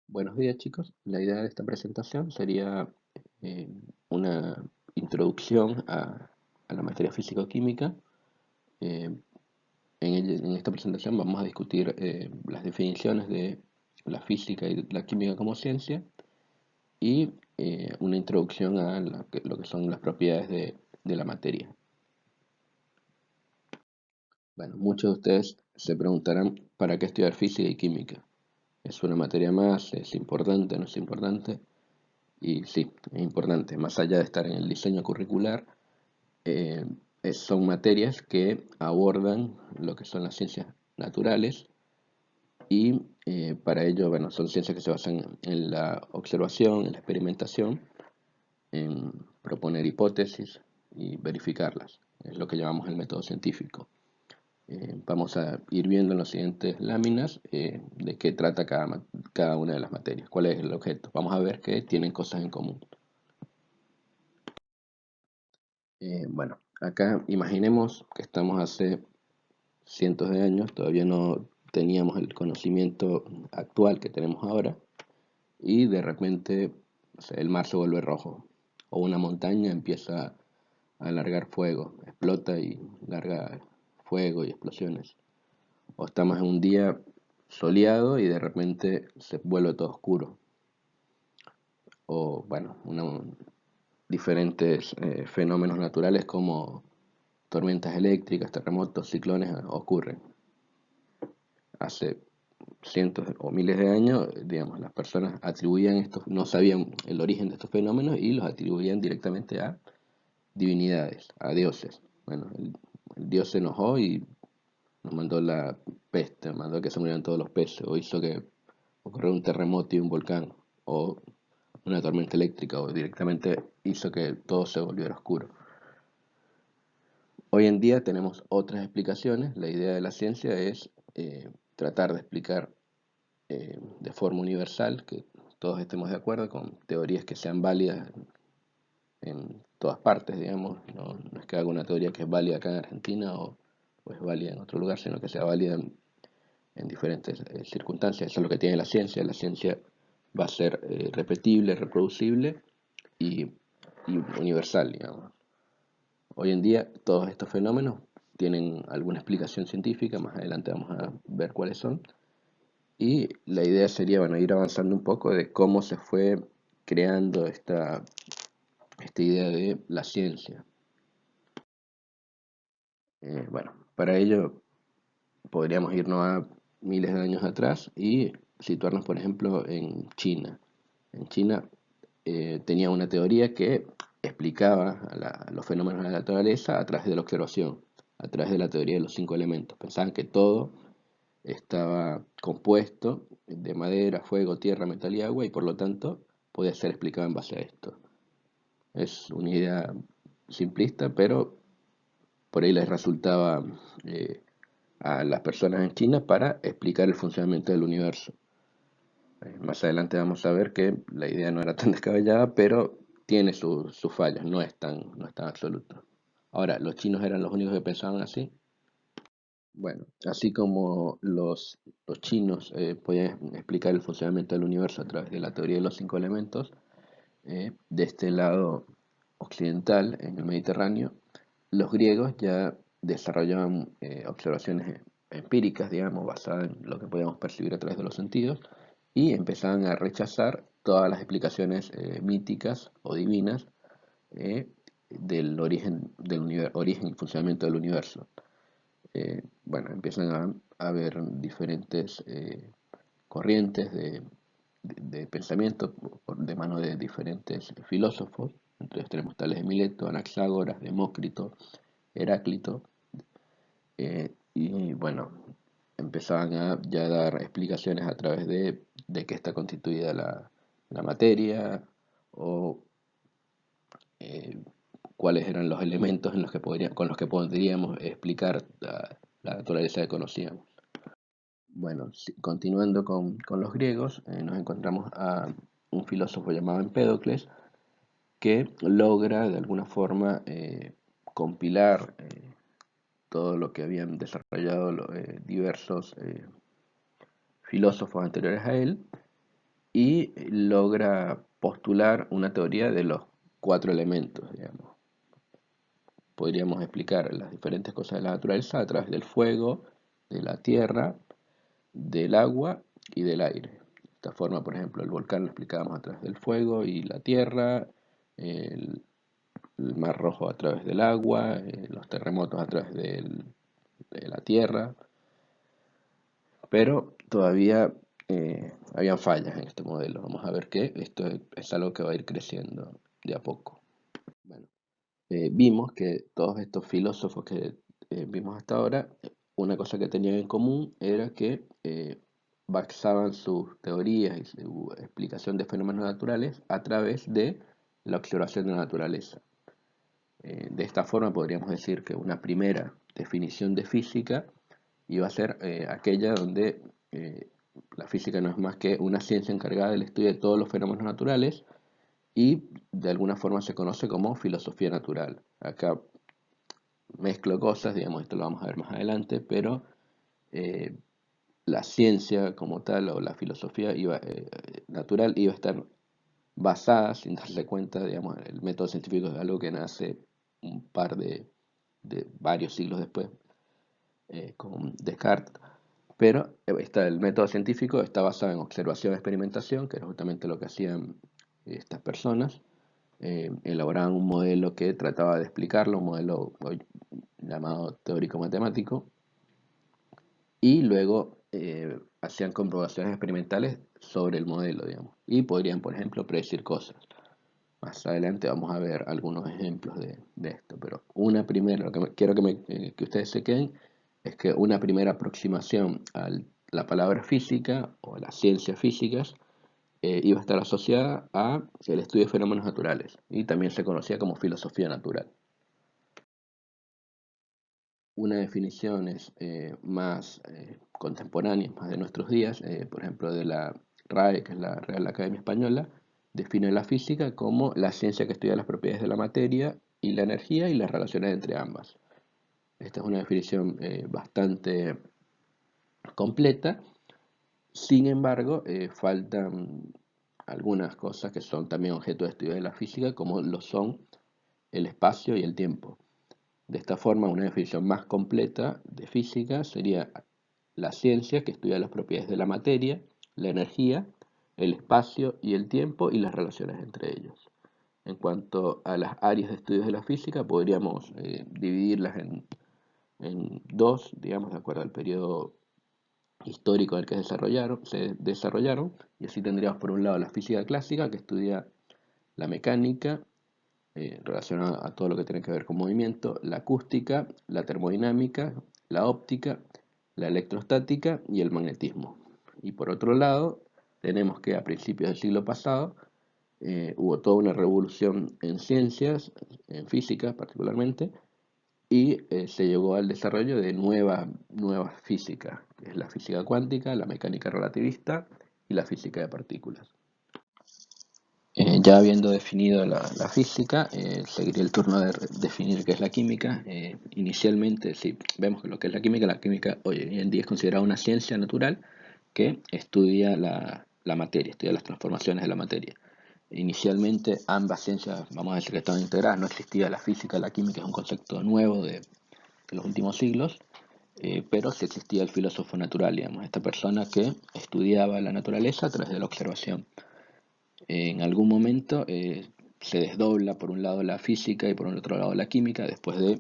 Buenos días chicos, la idea de esta presentación sería eh, una introducción a la materia físico-química. Eh, en esta presentación vamos a discutir las definiciones de la física y la química como ciencia y una introducción a lo que son las propiedades de la materia. Bueno, muchos de ustedes se preguntarán ¿para qué estudiar física y química? ¿Es una materia más? ¿Es importante? ¿No es importante? Y sí, es importante, más allá de estar en el diseño curricular, eh, son materias que abordan lo que son las ciencias naturales y para ello, bueno, son ciencias que se basan en la observación, en la experimentación, en proponer hipótesis y verificarlas. Es lo que llamamos el método científico. Vamos a ir viendo en las siguientes láminas de qué trata cada una de las materias, cuál es el objeto. Vamos a ver que tienen cosas en común. Bueno, acá imaginemos que estamos hace cientos de años, todavía no teníamos el conocimiento actual que tenemos ahora, y de repente, o sea, el mar se vuelve rojo, o una montaña empieza a largar fuego, explota y larga fuego y explosiones. O estamos en un día soleado y de repente se vuelve todo oscuro. O bueno, diferentes fenómenos naturales como tormentas eléctricas, terremotos, ciclones ocurren. Hace cientos o miles de años, digamos, las personas atribuían estos, no sabían el origen de estos fenómenos y los atribuían directamente a divinidades, a dioses. Bueno, el dios se enojó y nos mandó la peste, mandó que se murieran todos los peces, o hizo que ocurriera un terremoto y un volcán, o una tormenta eléctrica, o directamente hizo que todo se volviera oscuro. Hoy en día tenemos otras explicaciones. La idea de la ciencia es tratar de explicar de forma universal, que todos estemos de acuerdo con teorías que sean válidas en todas partes, digamos. No es que haga una teoría que es válida acá en Argentina o es válida en otro lugar, sino que sea válida en diferentes circunstancias. Eso es lo que tiene la ciencia. La ciencia va a ser repetible, reproducible y, y universal, digamos. Hoy en día todos estos fenómenos tienen alguna explicación científica, más adelante vamos a ver cuáles son, y la idea sería, bueno, ir avanzando un poco de cómo se fue creando esta idea de la ciencia. Bueno, para ello podríamos irnos a miles de años atrás y situarnos, por ejemplo, en China. En China tenía una teoría que explicaba los fenómenos de la naturaleza a través de la observación, a través de la teoría de los cinco elementos. Pensaban que todo estaba compuesto de madera, fuego, tierra, metal y agua y por lo tanto podía ser explicado en base a esto. Es una idea simplista, pero por ahí les resultaba a las personas en China para explicar el funcionamiento del universo. Más adelante vamos a ver que la idea no era tan descabellada, pero tiene sus fallas, no es tan absoluto. Ahora, ¿los chinos eran los únicos que pensaban así? Bueno, así como los chinos podían explicar el funcionamiento del universo a través de la teoría de los cinco elementos, de este lado occidental, en el Mediterráneo, los griegos ya desarrollaban observaciones empíricas, digamos, basadas en lo que podíamos percibir a través de los sentidos, y empezaban a rechazar todas las explicaciones míticas o divinas eh, del origen y funcionamiento del universo. Bueno, empiezan a haber diferentes corrientes de pensamiento de mano de diferentes filósofos. Entonces tenemos tales de Mileto, Anaxágoras, Demócrito, Heráclito, y bueno, empezaban a ya dar explicaciones a través de qué está constituida la materia o eh, cuáles eran los elementos con los que podríamos explicar la naturaleza que conocíamos. Bueno, continuando con los griegos, nos encontramos a un filósofo llamado Empédocles que logra de alguna forma compilar todo lo que habían desarrollado diversos filósofos anteriores a él y logra postular una teoría de los 4 elementos, digamos. Podríamos explicar las diferentes cosas de la naturaleza a través del fuego, de la tierra, del agua y del aire. De esta forma, por ejemplo, el volcán lo explicábamos a través del fuego y la tierra, el, el mar Rojo a través del agua, los terremotos a través de la tierra, pero todavía habían fallas en este modelo. Vamos a ver que esto es algo que va a ir creciendo de a poco. Bueno, vimos que todos estos filósofos que vimos hasta ahora, una cosa que tenían en común era que basaban sus teorías y su explicación de fenómenos naturales a través de la observación de la naturaleza. De esta forma podríamos decir que una primera definición de física iba a ser aquella donde la física no es más que una ciencia encargada del estudio de todos los fenómenos naturales y de alguna forma se conoce como filosofía natural. Acá mezclo cosas, digamos, esto lo vamos a ver más adelante, pero eh, la ciencia como tal o la filosofía natural iba a estar basada, sin darse cuenta, digamos, el método científico es algo que nace un par de varios siglos después con Descartes, pero el método científico está basado en observación y experimentación, que era justamente lo que hacían estas personas. Elaboraban un modelo que trataba de explicarlo, un modelo hoy llamado teórico matemático, y luego hacían comprobaciones experimentales sobre el modelo, digamos, y podrían, por ejemplo, predecir cosas. Más adelante vamos a ver algunos ejemplos de esto, pero una primera, lo que quiero que ustedes se queden, es que una primera aproximación a la palabra física o a las ciencias físicas iba a estar asociada a el estudio de fenómenos naturales y también se conocía como filosofía natural. Una definición es más contemporánea, más de nuestros días, por ejemplo de la RAE, que es la Real Academia Española, define la física como la ciencia que estudia las propiedades de la materia y la energía y las relaciones entre ambas. Esta es una definición bastante completa, sin embargo, faltan algunas cosas que son también objeto de estudio de la física, como lo son el espacio y el tiempo. De esta forma, una definición más completa de física sería la ciencia que estudia las propiedades de la materia, la energía, el espacio y el tiempo y las relaciones entre ellos. En cuanto a las áreas de estudios de la física, podríamos dividirlas en dos, digamos, de acuerdo al periodo histórico en el que se desarrollaron, y así tendríamos por un lado la física clásica, que estudia la mecánica, relacionada a todo lo que tiene que ver con movimiento, la acústica, la termodinámica, la óptica, la electrostática y el magnetismo. Y por otro lado, tenemos que a principios del siglo pasado hubo toda una revolución en ciencias, en física particularmente, y se llegó al desarrollo de nueva física, que es la física cuántica, la mecánica relativista y la física de partículas. Ya habiendo definido la física, seguiría el turno de definir qué es la química. Inicialmente, si vemos que lo que es la química hoy en día es considerada una ciencia natural que estudia la materia, estudia las transformaciones de la materia. Inicialmente ambas ciencias, vamos a decir que estaban integradas, no existía la física, la química es un concepto nuevo de los últimos siglos, pero sí existía el filósofo natural, digamos, esta persona que estudiaba la naturaleza a través de la observación. En algún momento se desdobla por un lado la física y por el otro lado la química, después de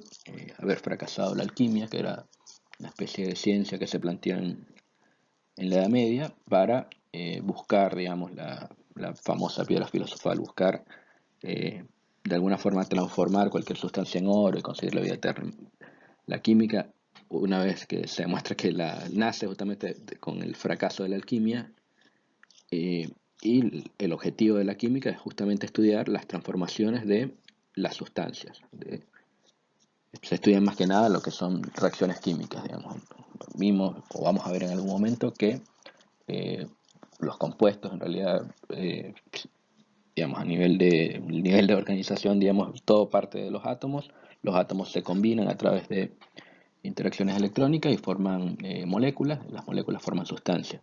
haber fracasado la alquimia, que era una especie de ciencia que se planteó en la Edad Media, para buscar, digamos, la famosa piedra filosofal, buscar de alguna forma transformar cualquier sustancia en oro y conseguir la vida eterna. La química, una vez que se demuestra que nace justamente con el fracaso de la alquimia, eh, y el objetivo de la química es justamente estudiar las transformaciones de las sustancias. Se estudian más que nada lo que son reacciones químicas, digamos. Vimos, o vamos a ver en algún momento, que eh, los compuestos en realidad, digamos, nivel de organización, digamos, todo parte de los átomos se combinan a través de interacciones electrónicas y forman moléculas, las moléculas forman sustancias.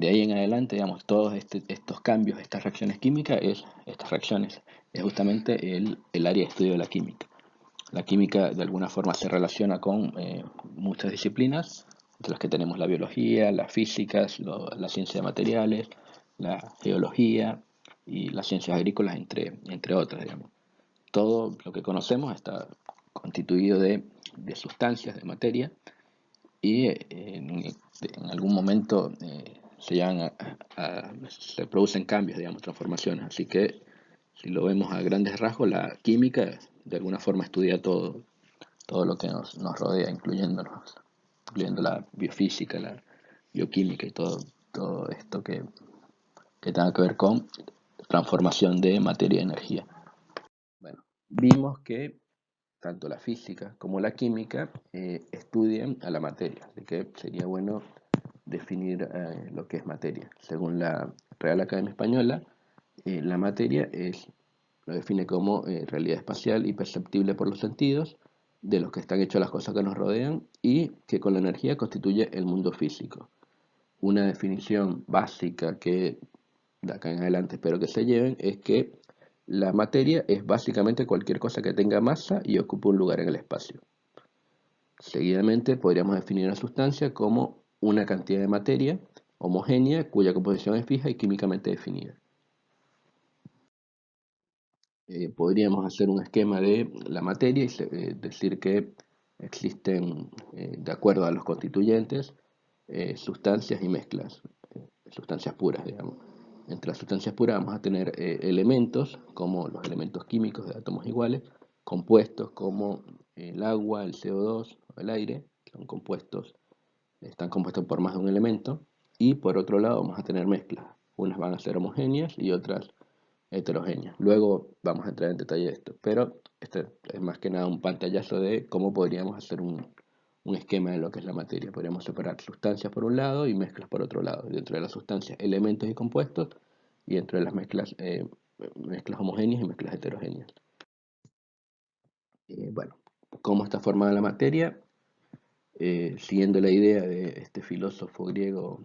De ahí en adelante, digamos, todos estos cambios, estas reacciones químicas, es justamente el área de estudio de la química. La química de alguna forma se relaciona con muchas disciplinas, entre las que tenemos la biología, las físicas, la ciencia de materiales, la geología y las ciencias agrícolas, entre otras, digamos. Todo lo que conocemos está constituido de sustancias, de materia, y en algún momento se producen cambios, digamos, transformaciones. Así que si lo vemos a grandes rasgos, la química de alguna forma estudia todo lo que nos rodea, incluyendo la biofísica, la bioquímica y todo esto que tenga que ver con transformación de materia y energía. Bueno, vimos que tanto la física como la química estudian a la materia, así que sería bueno definir lo que es materia. Según la Real Academia Española, la materia lo define como realidad espacial y perceptible por los sentidos, de los que están hechas las cosas que nos rodean y que con la energía constituye el mundo físico. Una definición básica que de acá en adelante espero que se lleven es que la materia es básicamente cualquier cosa que tenga masa y ocupe un lugar en el espacio. Seguidamente podríamos definir una sustancia como una cantidad de materia homogénea cuya composición es fija y químicamente definida. Podríamos hacer un esquema de la materia y decir que existen, de acuerdo a los constituyentes, sustancias y mezclas, sustancias puras, digamos. Entre las sustancias puras vamos a tener elementos, como los elementos químicos de átomos iguales, compuestos como el agua, el CO2 o el aire, son compuestos, están compuestos por más de un elemento, y por otro lado vamos a tener mezclas. Unas van a ser homogéneas y otras heterogéneas. Luego vamos a entrar en detalle de esto, pero este es más que nada un pantallazo de cómo podríamos hacer un esquema de lo que es la materia. Podríamos separar sustancias por un lado y mezclas por otro lado. Dentro de las sustancias, elementos y compuestos, y dentro de las mezclas homogéneas y mezclas heterogéneas. Bueno, ¿cómo está formada la materia? Siguiendo la idea de este filósofo griego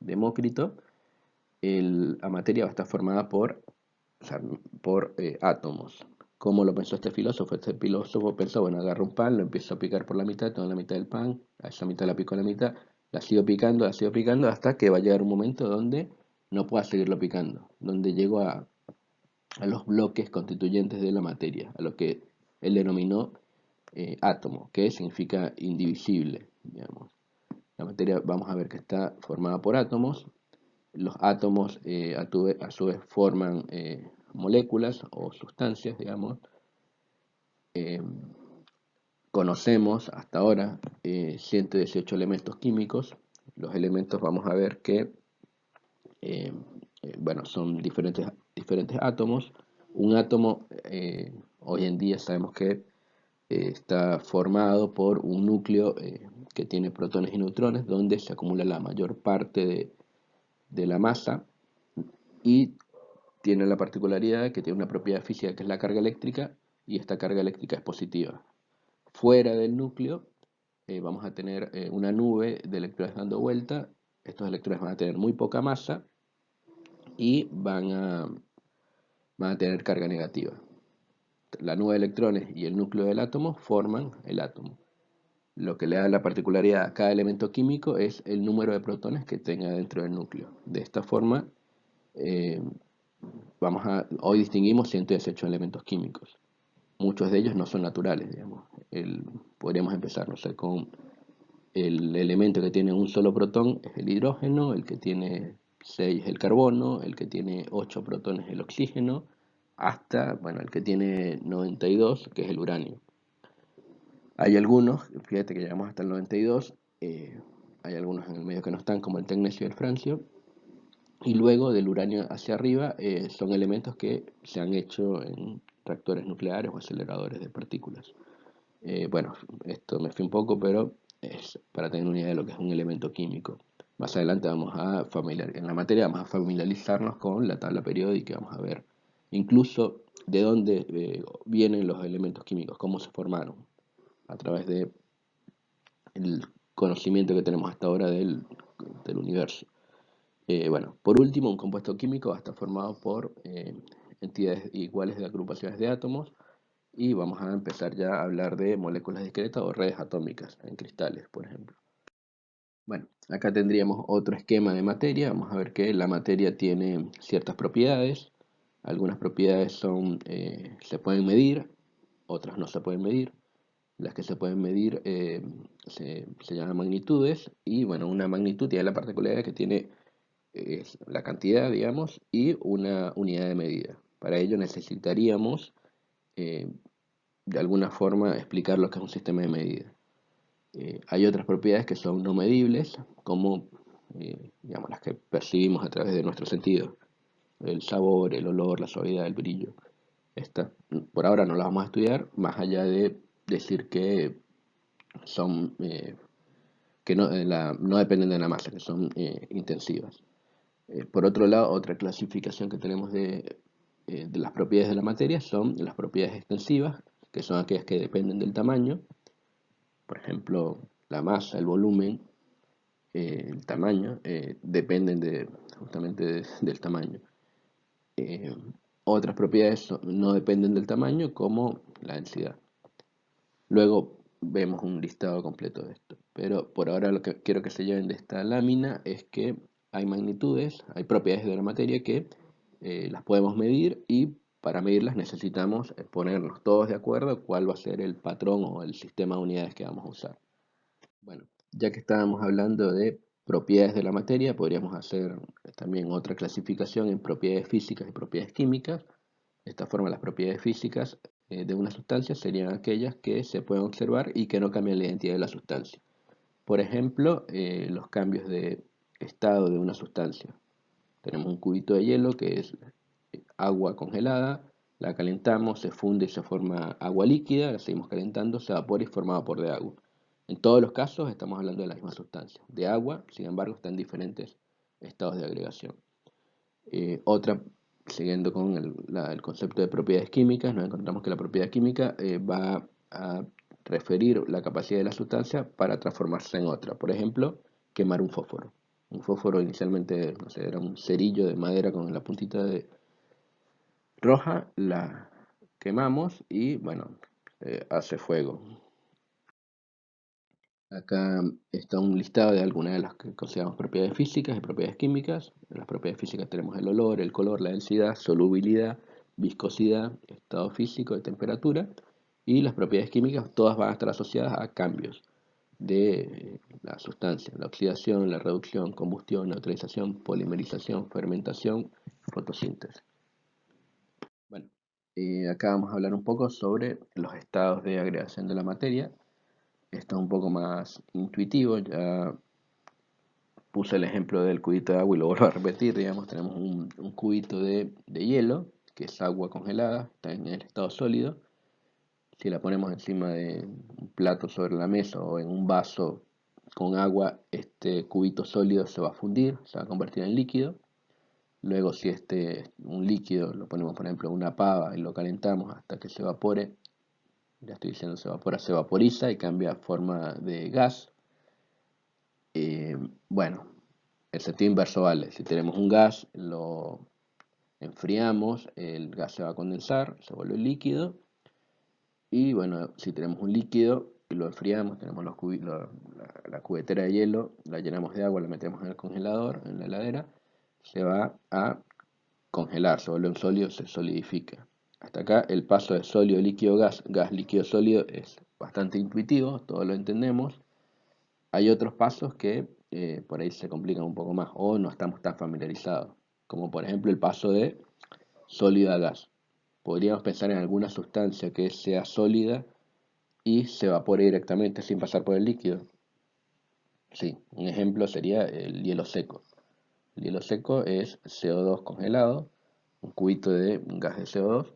Demócrito, la materia va a estar formada o sea, por átomos. ¿Cómo lo pensó este filósofo? Este filósofo pensó, bueno, agarro un pan, lo empiezo a picar por la mitad, tengo la mitad del pan, a esa mitad la pico a la mitad, la sigo picando, hasta que va a llegar un momento donde no pueda seguirlo picando, donde llego a los bloques constituyentes de la materia, a lo que él denominó átomo, que significa indivisible, digamos. La materia vamos a ver que está formada por átomos. Los átomos a su vez forman moléculas o sustancias, digamos. Eh, Conocemos hasta ahora 118 elementos químicos. Los elementos vamos a ver que bueno, son diferentes átomos. Un átomo hoy en día sabemos que está formado por un núcleo que tiene protones y neutrones, donde se acumula la mayor parte de la masa y tiene la particularidad de que tiene una propiedad física que es la carga eléctrica, y esta carga eléctrica es positiva. Fuera del núcleo vamos a tener una nube de electrones dando vuelta. Estos electrones van a tener muy poca masa y van a tener carga negativa. La nube de electrones y el núcleo del átomo forman el átomo. Lo que le da la particularidad a cada elemento químico es el número de protones que tenga dentro del núcleo. De esta forma, eh, hoy distinguimos 118 elementos químicos. Muchos de ellos no son naturales, digamos. Podríamos empezar, no sé, con el elemento que tiene un solo protón es el hidrógeno, el que tiene 6 es el carbono, el que tiene 8 protones es el oxígeno, hasta, bueno, el que tiene 92, que es el uranio. Hay algunos, fíjate que llegamos hasta el 92, hay algunos en el medio que no están, como el tecnecio y el francio, y luego del uranio hacia arriba son elementos que se han hecho en reactores nucleares o aceleradores de partículas. Bueno, esto me fui un poco, pero es para tener una idea de lo que es un elemento químico. Más adelante en la materia vamos a familiarizarnos con la tabla periódica, vamos a ver incluso de dónde vienen los elementos químicos, cómo se formaron, a través de el conocimiento que tenemos hasta ahora del universo. Bueno, por último, un compuesto químico va a estar formado por entidades iguales de agrupaciones de átomos y vamos a empezar ya a hablar de moléculas discretas o redes atómicas en cristales, por ejemplo. Bueno, acá tendríamos otro esquema de materia. Vamos a ver que la materia tiene ciertas propiedades. Algunas propiedades se pueden medir, otras no se pueden medir. Las que se pueden medir se llaman magnitudes y bueno, una magnitud tiene la particularidad que tiene la cantidad, digamos, y una unidad de medida. Para ello necesitaríamos eh, de alguna forma explicar lo que es un sistema de medida. Hay otras propiedades que son no medibles, como digamos, las que percibimos a través de nuestros sentidos. El sabor, el olor, la suavidad, el brillo. Esta, por ahora no las vamos a estudiar, más allá de decir que son que no, no dependen de la masa, que son intensivas. Por otro lado, otra clasificación que tenemos de las propiedades de la materia son las propiedades extensivas, que son aquellas que dependen del tamaño. Por ejemplo, la masa, el volumen, el tamaño, dependen justamente del tamaño. Eh, Otras propiedades no dependen del tamaño, como la densidad. Luego vemos un listado completo de esto. Pero por ahora lo que quiero que se lleven de esta lámina es que hay magnitudes, hay propiedades de la materia que las podemos medir y para medirlas necesitamos ponernos todos de acuerdo cuál va a ser el patrón o el sistema de unidades que vamos a usar. Bueno, ya que estábamos hablando de propiedades de la materia, podríamos hacer también otra clasificación en propiedades físicas y propiedades químicas. De esta forma, las propiedades físicas de una sustancia serían aquellas que se pueden observar y que no cambian la identidad de la sustancia. Por ejemplo, los cambios de estado de una sustancia. Tenemos un cubito de hielo que es agua congelada, la calentamos, se funde y se forma agua líquida, la seguimos calentando, se evapora y forma vapor de agua. En todos los casos estamos hablando de la misma sustancia, de agua, sin embargo está en diferentes estados de agregación. Otra, siguiendo con el concepto de propiedades químicas, nos encontramos que la propiedad química va a referir la capacidad de la sustancia para transformarse en otra. Por ejemplo, quemar un fósforo. Un fósforo inicialmente, no sé, era un cerillo de madera con la puntita de roja, la quemamos y bueno, hace fuego. Acá está un listado de algunas de las que consideramos propiedades físicas y propiedades químicas. En las propiedades físicas tenemos el olor, el color, la densidad, solubilidad, viscosidad, estado físico de temperatura. Y las propiedades químicas todas van a estar asociadas a cambios de la sustancia, la oxidación, la reducción, combustión, neutralización, polimerización, fermentación, fotosíntesis. Bueno, acá vamos a hablar un poco sobre los estados de agregación de la materia. Está un poco más intuitivo, ya puse el ejemplo del cubito de agua y lo vuelvo a repetir, digamos, tenemos un cubito de hielo, que es agua congelada, está en el estado sólido. Si la ponemos encima de un plato sobre la mesa o en un vaso con agua, este cubito sólido se va a fundir, se va a convertir en líquido. Luego, si un líquido lo ponemos, por ejemplo, en una pava y lo calentamos hasta que se evapore, ya estoy diciendo se evapora, se vaporiza y cambia forma de gas. Bueno, el sentido inverso vale. Si tenemos un gas, lo enfriamos, el gas se va a condensar, se vuelve líquido. Y bueno, si tenemos un líquido y lo enfriamos, tenemos la cubetera de hielo, la llenamos de agua, la metemos en el congelador, en la heladera, se va a congelar, se vuelve un sólido, se solidifica. Hasta acá el paso de sólido, líquido, gas, gas, líquido, sólido es bastante intuitivo, todos lo entendemos. Hay otros pasos que por ahí se complican un poco más o no estamos tan familiarizados, como por ejemplo el paso de sólido a gas. Podríamos pensar en alguna sustancia que sea sólida y se evapore directamente sin pasar por el líquido. Sí, un ejemplo sería el hielo seco. El hielo seco es CO2 congelado, un cubito de un gas de CO2,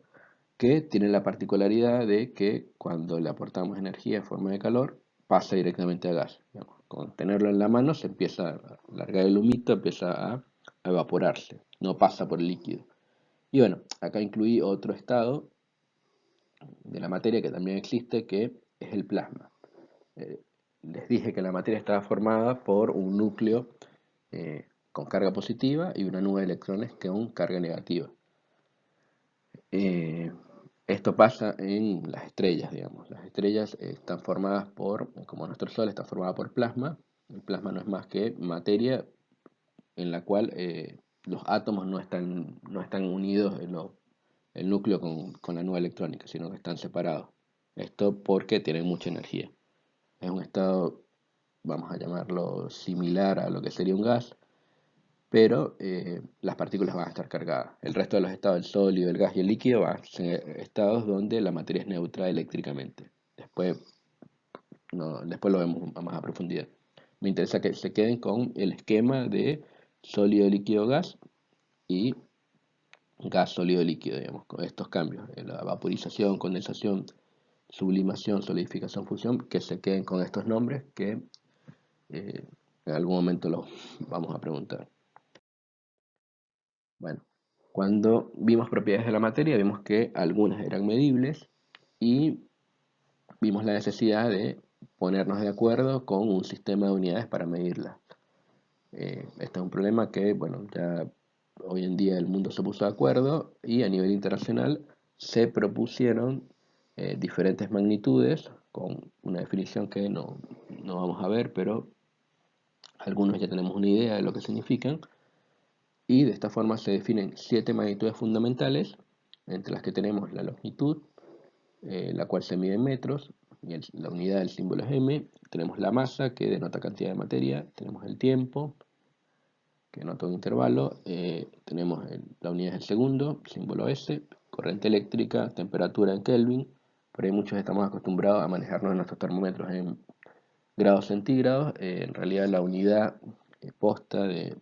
que tiene la particularidad de que cuando le aportamos energía en forma de calor, pasa directamente a gas. Con tenerlo en la mano se empieza a largar el humito, empieza a evaporarse, no pasa por el líquido. Y bueno, acá incluí otro estado de la materia que también existe, que es el plasma. Eh, Les dije que la materia estaba formada por un núcleo con carga positiva y una nube de electrones con carga negativa. Eh, Esto pasa en las estrellas, digamos. Las estrellas están formadas como nuestro Sol, está formada por plasma. El plasma no es más que materia en la cual los átomos no están unidos en el núcleo con la nube electrónica, sino que están separados. Esto porque tienen mucha energía. Es un estado, vamos a llamarlo, similar a lo que sería un gas, pero las partículas van a estar cargadas. El resto de los estados, el sólido, el gas y el líquido, van a ser estados donde la materia es neutra eléctricamente. Después lo vemos más a profundidad. Me interesa que se queden con el esquema de sólido, líquido, gas y gas, sólido, líquido, digamos, con estos cambios, la vaporización, condensación, sublimación, solidificación, fusión, que se queden con estos nombres que eh, en algún momento los vamos a preguntar. Bueno, cuando vimos propiedades de la materia, vimos que algunas eran medibles y vimos la necesidad de ponernos de acuerdo con un sistema de unidades para medirlas. Este es un problema que, bueno, ya hoy en día el mundo se puso de acuerdo y a nivel internacional se propusieron diferentes magnitudes con una definición que no vamos a ver, pero algunos ya tenemos una idea de lo que significan. Y de esta forma se definen 7 magnitudes fundamentales, entre las que tenemos la longitud, la cual se mide en metros, y la unidad del símbolo es m. Tenemos la masa, que denota cantidad de materia. Tenemos el tiempo, que denota un intervalo. Tenemos la unidad del segundo, símbolo s. Corriente eléctrica, temperatura en Kelvin. Por ahí muchos estamos acostumbrados a manejarnos en nuestros termómetros en grados centígrados. En realidad la unidad posta del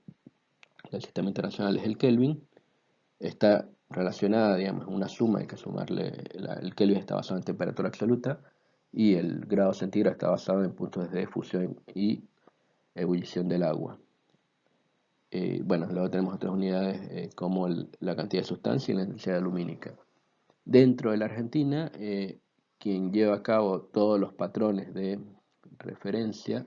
sistema internacional es el Kelvin. Está relacionada, digamos, una suma, hay que sumarle, el Kelvin está basado en temperatura absoluta y el grado centígrado está basado en puntos de fusión y ebullición del agua. Bueno, luego tenemos otras unidades como la cantidad de sustancia y la intensidad lumínica. Dentro de la Argentina, quien lleva a cabo todos los patrones de referencia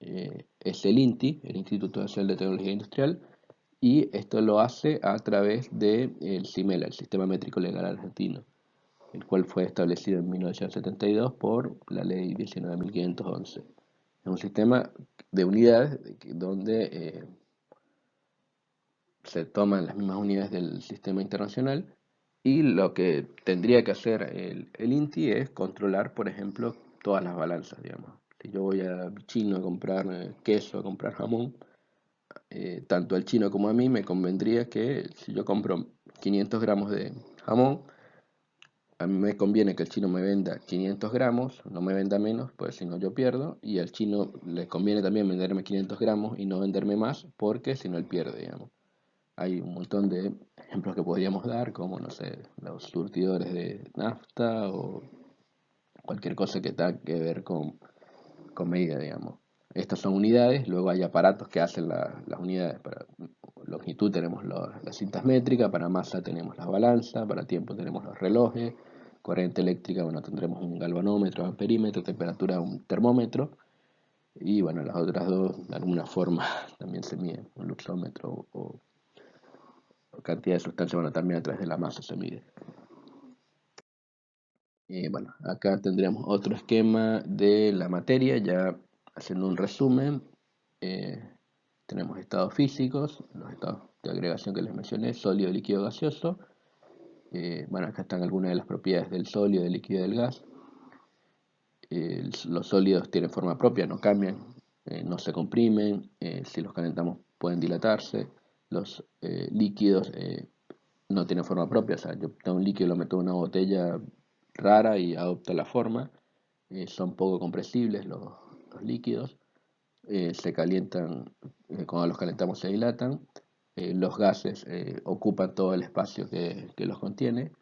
es el INTI, el Instituto Nacional de Tecnología Industrial, y esto lo hace a través del CIMELA, el Sistema Métrico Legal Argentino, el cual fue establecido en 1972 por la Ley 19.511. Es un sistema de unidades donde se toman las mismas unidades del sistema internacional y lo que tendría que hacer el INTI es controlar, por ejemplo, todas las balanzas, digamos. Si yo voy a Chino a comprar queso, a comprar jamón, tanto al chino como a mí me convendría que si yo compro 500 gramos de jamón, a mí me conviene que el chino me venda 500 gramos, no me venda menos, pues si no yo pierdo, y al chino le conviene también venderme 500 gramos y no venderme más, porque si no él pierde, digamos. Hay un montón de ejemplos que podríamos dar, como, no sé, los surtidores de nafta o cualquier cosa que tenga que ver con medida, digamos. Estas son unidades, luego hay aparatos que hacen las unidades. Para longitud tenemos las cintas métricas, para masa tenemos las balanzas, para tiempo tenemos los relojes, corriente eléctrica, bueno, tendremos un galvanómetro, amperímetro, temperatura, un termómetro, y bueno, las otras dos de alguna forma también se miden, un luxómetro o cantidad de sustancia, bueno, también a través de la masa se mide. Bueno, acá tendríamos otro esquema de la materia, ya haciendo un resumen. eh, Tenemos estados físicos, los estados de agregación que les mencioné, sólido, líquido, gaseoso. Bueno, acá están algunas de las propiedades del sólido, del líquido y del gas. Los sólidos tienen forma propia, no cambian, no se comprimen, si los calentamos pueden dilatarse. Los líquidos no tienen forma propia, o sea, yo tengo un líquido, lo meto en una botella rara y adopta la forma. Son poco compresibles los líquidos. Se calientan, cuando los calentamos se dilatan. Los gases ocupan todo el espacio que los contiene.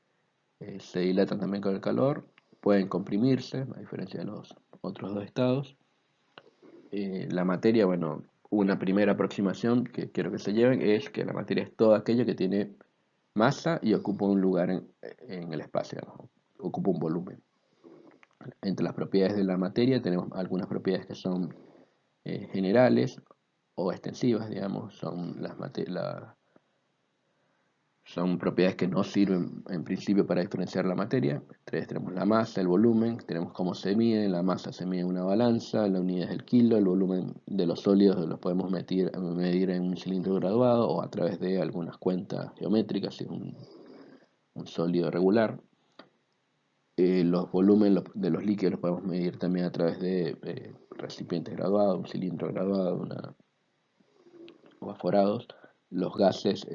Se dilatan también con el calor. Pueden comprimirse, a diferencia de los otros dos estados. La materia, bueno, una primera aproximación que quiero que se lleven es que la materia es todo aquello que tiene masa y ocupa un lugar en el espacio, ¿no? Ocupa un volumen. Entre las propiedades de la materia tenemos algunas propiedades que son generales, o extensivas, digamos, son propiedades que no sirven en principio para diferenciar la materia. Entonces tenemos la masa, el volumen, tenemos cómo se mide. La masa se mide en una balanza, la unidad es el kilo, el volumen de los sólidos los podemos medir en un cilindro graduado o a través de algunas cuentas geométricas, si es un sólido regular. Los volúmenes de los líquidos los podemos medir también a través de recipientes graduados, un cilindro graduado, o aforados. Los gases,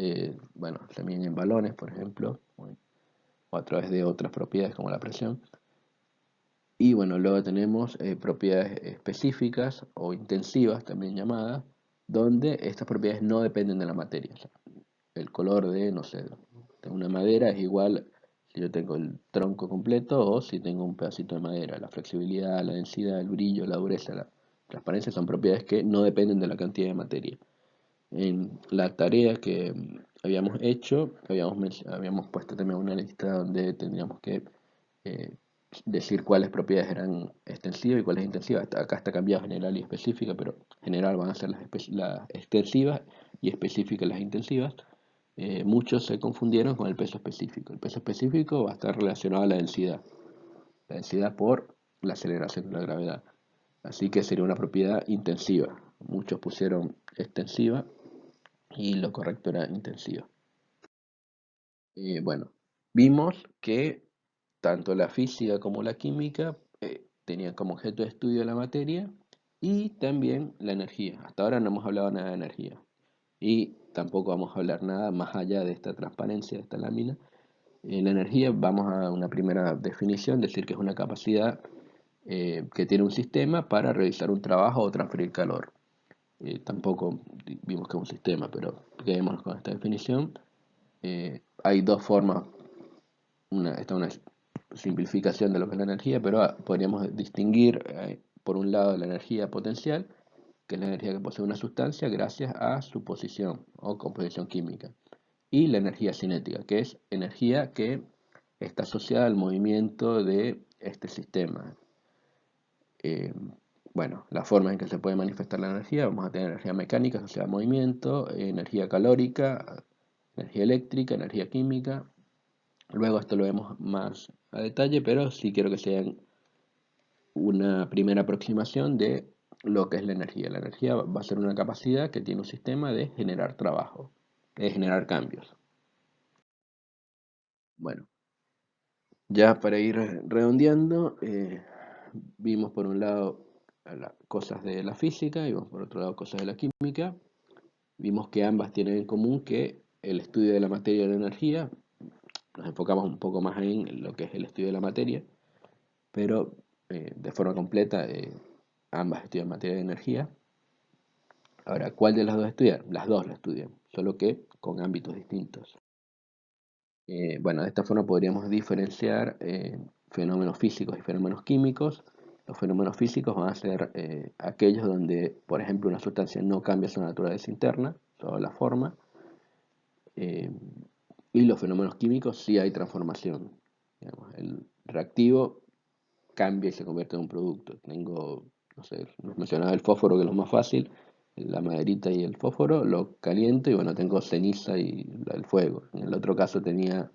bueno, se miden en balones, por ejemplo, o a través de otras propiedades como la presión. Y bueno, luego tenemos propiedades específicas o intensivas, también llamadas, donde estas propiedades no dependen de la materia. O sea, el color de, no sé, de una madera es igual si yo tengo el tronco completo o si tengo un pedacito de madera. La flexibilidad, la densidad, el brillo, la dureza, la transparencia son propiedades que no dependen de la cantidad de materia. En la tarea que habíamos hecho, habíamos puesto también una lista donde tendríamos que eh, decir cuáles propiedades eran extensivas y cuáles intensivas. Acá está cambiado general y específica, pero general van a ser las extensivas y específicas las intensivas. Muchos se confundieron con el peso específico. El peso específico va a estar relacionado a la densidad por la aceleración de la gravedad. Así que sería una propiedad intensiva. Muchos pusieron extensiva y lo correcto era intensiva. Bueno, vimos que tanto la física como la química tenían como objeto de estudio la materia y también la energía. Hasta ahora no hemos hablado nada de energía y tampoco vamos a hablar nada más allá de esta transparencia, de esta lámina. La energía, vamos a una primera definición, decir que es una capacidad que tiene un sistema para realizar un trabajo o transferir calor. Tampoco vimos que es un sistema, pero quedémonos con esta definición. Hay dos formas, esta es una simplificación de lo que es la energía, pero podríamos distinguir por un lado la energía potencial, que es la energía que posee una sustancia gracias a su posición o composición química, y la energía cinética, que es energía que está asociada al movimiento de este sistema. Eh, bueno, la forma en que se puede manifestar la energía: vamos a tener energía mecánica asociada al movimiento, energía calórica, energía eléctrica, energía química. Luego esto lo vemos más a detalle, pero sí quiero que sean una primera aproximación de lo que es la energía. La energía va a ser una capacidad que tiene un sistema de generar trabajo, de generar cambios. Bueno, ya para ir redondeando, vimos por un lado cosas de la física y vimos por otro lado cosas de la química. Vimos que ambas tienen en común que el estudio de la materia y la energía, nos enfocamos un poco más en lo que es el estudio de la materia, pero de forma completa ambas estudian materia de energía. Ahora, ¿cuál de las dos estudian? Las dos la estudian, solo que con ámbitos distintos. Bueno, de esta forma podríamos diferenciar fenómenos físicos y fenómenos químicos. Los fenómenos físicos van a ser aquellos donde, por ejemplo, una sustancia no cambia su naturaleza interna, solo la forma, eh, y los fenómenos químicos sí hay transformación. Digamos, el reactivo cambia y se convierte en un producto. Tengo, no sé, nos mencionaba el fósforo, que es lo más fácil, la maderita y el fósforo, lo caliento y bueno, tengo ceniza y el fuego. En el otro caso tenía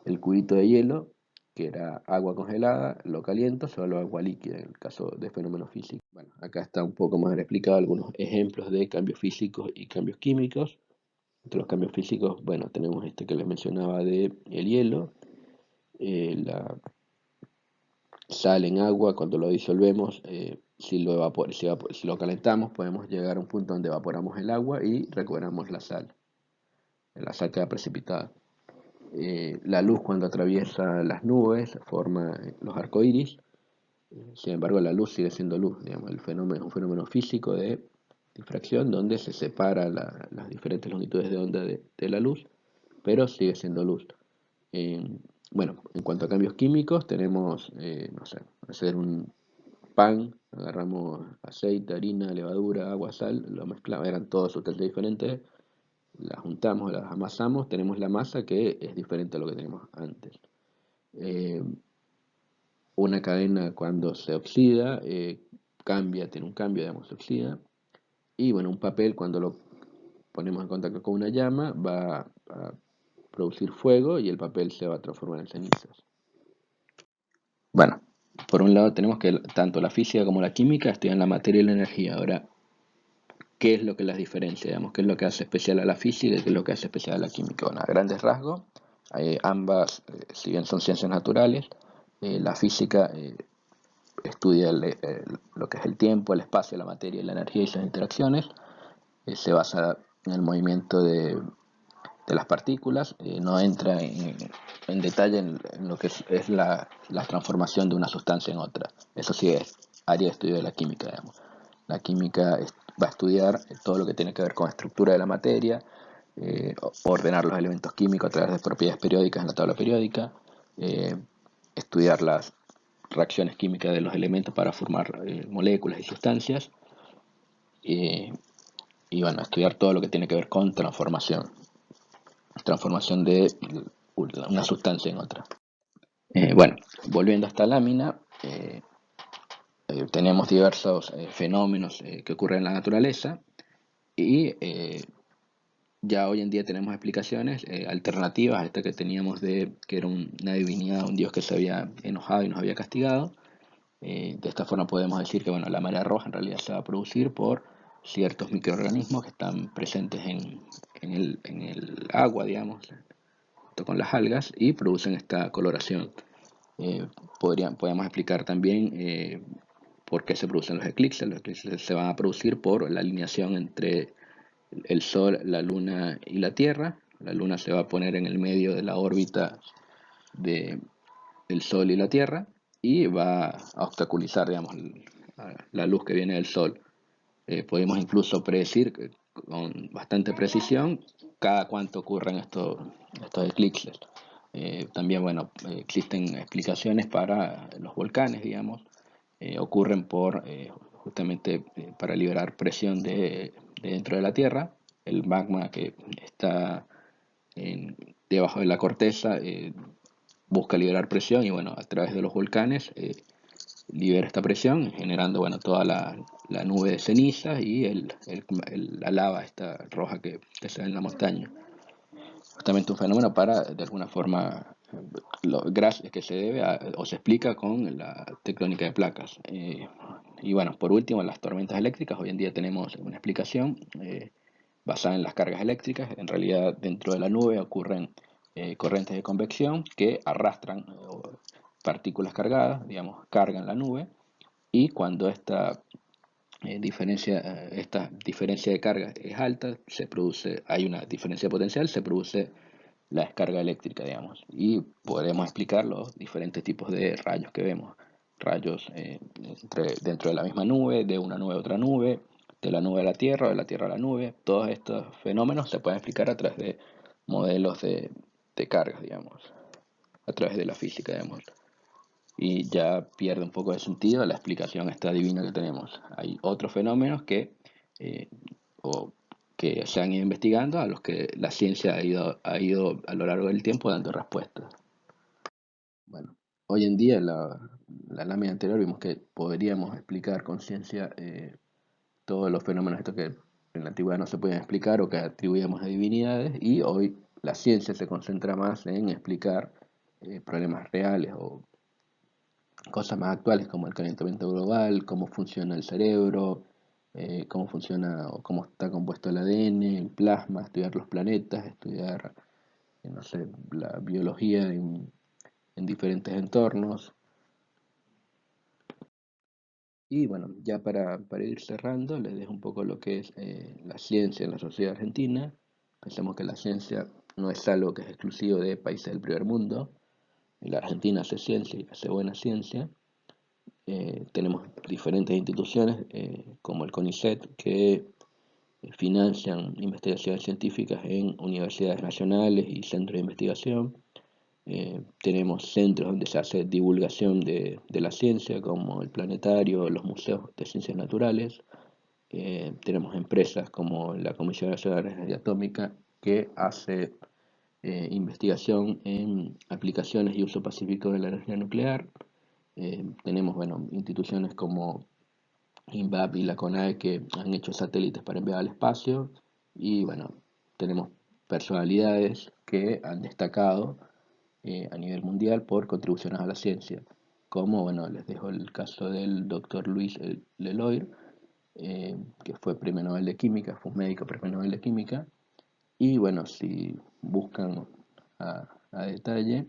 el cubito de hielo, que era agua congelada, lo caliento, se vuelve agua líquida, en el caso de fenómenos físicos. Bueno, acá está un poco más explicado algunos ejemplos de cambios físicos y cambios químicos. Entre los cambios físicos, bueno, tenemos este que les mencionaba de el hielo, la sal en agua, cuando lo disolvemos, si lo calentamos, podemos llegar a un punto donde evaporamos el agua y recuperamos la sal. La sal queda precipitada. La luz, cuando atraviesa las nubes, forma los arcoíris. Sin embargo, la luz sigue siendo luz. Digamos, el fenómeno es un fenómeno físico de difracción donde se separan las diferentes longitudes de onda de la luz, pero sigue siendo luz. Bueno, en cuanto a cambios químicos, tenemos, no sé, hacer un pan, agarramos aceite, harina, levadura, agua, sal, lo mezclamos, eran todas sustancias diferentes, las juntamos, las amasamos, tenemos la masa que es diferente a lo que teníamos antes. Eh, una cadena, cuando se oxida, tiene un cambio, digamos, se oxida. Y bueno, un papel cuando lo ponemos en contacto con una llama va a producir fuego y el papel se va a transformar en cenizas. Bueno, por un lado tenemos que tanto la física como la química estudian la materia y la energía. Ahora, ¿qué es lo que las diferencia? Digamos, ¿qué es lo que hace especial a la física y qué es lo que hace especial a la química? Bueno, a grandes rasgos, ambas, si bien son ciencias naturales, la física estudia lo que es el tiempo, el espacio, la materia, la energía y sus interacciones. Se basa en el movimiento de las partículas, no entra en detalle en lo que es la transformación de una sustancia en otra. Eso sí es área de estudio de la química, digamos. La química va a estudiar todo lo que tiene que ver con estructura de la materia, ordenar los elementos químicos a través de propiedades periódicas en la tabla periódica, eh, estudiar las reacciones químicas de los elementos para formar moléculas y sustancias, eh, y bueno, estudiar todo lo que tiene que ver con transformación de una sustancia en otra. Bueno, volviendo a esta lámina, tenemos diversos fenómenos que ocurren en la naturaleza y ya hoy en día tenemos explicaciones alternativas a esta que teníamos de que era una divinidad, un dios que se había enojado y nos había castigado. De esta forma podemos decir que bueno, la marea roja en realidad se va a producir por ciertos microorganismos que están presentes en el agua, digamos, con las algas y producen esta coloración. Podemos explicar también por qué se producen los eclipses. Los eclipses se van a producir por la alineación entre el Sol, la Luna y la Tierra. La Luna se va a poner en el medio de la órbita del Sol y la Tierra y va a obstaculizar, digamos, la luz que viene del Sol. Podemos incluso predecir con bastante precisión cada cuánto ocurren estos eclipses. También, bueno, existen explicaciones para los volcanes, digamos, ocurren justamente para liberar presión de dentro de la Tierra. El magma que está debajo de la corteza busca liberar presión y bueno, a través de los volcanes libera esta presión, generando bueno, toda la nube de cenizas y la lava esta roja que se ve en la montaña. Justamente un fenómeno para, de alguna forma, que se debe o se explica con la tectónica de placas. Y bueno, por último, las tormentas eléctricas. Hoy en día tenemos una explicación basada en las cargas eléctricas. En realidad, dentro de la nube ocurren corrientes de convección que arrastran partículas cargadas, digamos, cargan la nube. Y cuando esta diferencia de carga es alta, hay una diferencia potencial, se produce la descarga eléctrica, digamos, y podemos explicar los diferentes tipos de rayos que vemos. Rayos dentro de la misma nube, de una nube a otra nube, de la nube a la Tierra, o de la Tierra a la nube. Todos estos fenómenos se pueden explicar a través de modelos de cargas, digamos, a través de la física, digamos. Y ya pierde un poco de sentido la explicación esta divina que tenemos. Hay otros fenómenos eh, o que se han ido investigando, a los que la ciencia ha ido a lo largo del tiempo dando respuestas. Bueno, hoy en día, la lámina anterior vimos que podríamos explicar con ciencia todos los fenómenos estos que en la antigüedad no se podían explicar o que atribuíamos a divinidades, y hoy la ciencia se concentra más en explicar problemas reales o cosas más actuales como el calentamiento global, cómo funciona el cerebro, cómo funciona o cómo está compuesto el ADN, el plasma, estudiar los planetas, estudiar, no sé, la biología en diferentes entornos. Y bueno, ya para ir cerrando, les dejo un poco lo que es la ciencia en la sociedad argentina. Pensemos que la ciencia no es algo que es exclusivo de países del primer mundo. La Argentina hace ciencia y hace buena ciencia. Tenemos diferentes instituciones como el CONICET que financian investigaciones científicas en universidades nacionales y centros de investigación. Tenemos centros donde se hace divulgación de la ciencia como el planetario, los museos de ciencias naturales. Tenemos empresas como la Comisión Nacional de Energía Atómica que hace investigación en aplicaciones y uso pacífico de la energía nuclear. Tenemos bueno, instituciones como INVAP y la CONAE, que han hecho satélites para enviar al espacio. Y bueno, tenemos personalidades que han destacado a nivel mundial por contribuciones a la ciencia, como, bueno, les dejo el caso del doctor Luis Leloir, que fue premio Nobel de Química, fue un médico premio Nobel de Química. Y bueno, si buscan a detalle,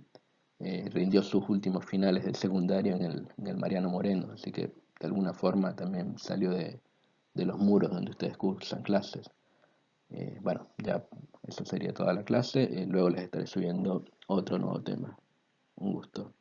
rindió sus últimos finales del secundario en el Mariano Moreno, así que de alguna forma también salió de los muros donde ustedes cursan clases. Bueno, ya eso sería toda la clase, luego les estaré subiendo otro nuevo tema. Un gusto.